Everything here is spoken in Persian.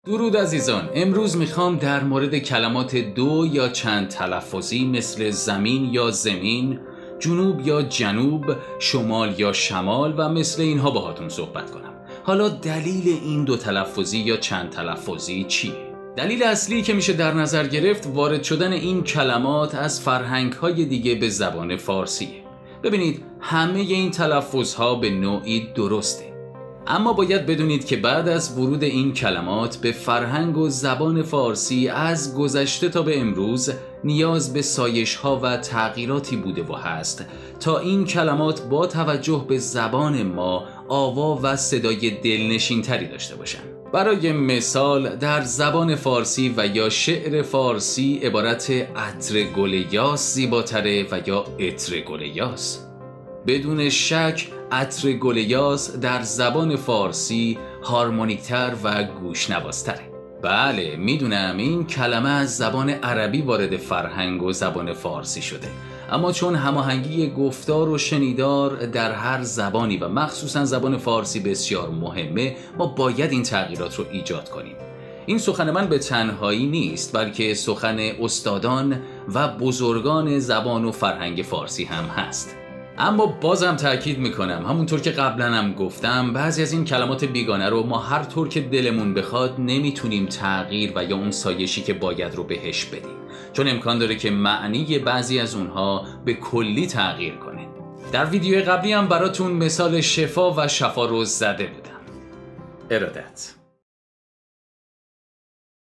درود عزیزان، امروز میخوام در مورد کلمات دو یا چند تلفظی مثل زمین یا زمین، جنوب یا جنوب، شمال یا شمال و مثل اینها باهاتون صحبت کنم. حالا دلیل این دو تلفظی یا چند تلفظی چیه؟ دلیل اصلی که میشه در نظر گرفت وارد شدن این کلمات از فرهنگ‌های دیگه به زبان فارسیه. ببینید همه این تلفظها به نوعی درسته. اما باید بدونید که بعد از ورود این کلمات به فرهنگ و زبان فارسی از گذشته تا به امروز نیاز به سایش‌ها و تغییراتی بوده و هست تا این کلمات با توجه به زبان ما آوا و صدای دلنشین‌تری داشته باشن. برای مثال در زبان فارسی و یا شعر فارسی عبارت عطر گل یاس زیباتره و یا عطر گل یاس. بدون شک عطر گل یاس در زبان فارسی هارمونیکتر و گوشنوازتره. بله میدونم این کلمه از زبان عربی وارد فرهنگ و زبان فارسی شده، اما چون هماهنگی گفتار و شنیدار در هر زبانی و مخصوصا زبان فارسی بسیار مهمه، ما باید این تغییرات رو ایجاد کنیم. این سخن من به تنهایی نیست، بلکه سخن استادان و بزرگان زبان و فرهنگ فارسی هم هست. اما بازم تأکید میکنم، همونطور که قبلا هم گفتم، بعضی از این کلمات بیگانه رو ما هر طور که دلمون بخواد نمیتونیم تغییر و یا اون سایشی که باید رو بهش بدیم، چون امکان داره که معنی بعضی از اونها به کلی تغییر کنه. در ویدیو قبلی هم براتون مثال شفا و شفا رو زده بودم. ارادت.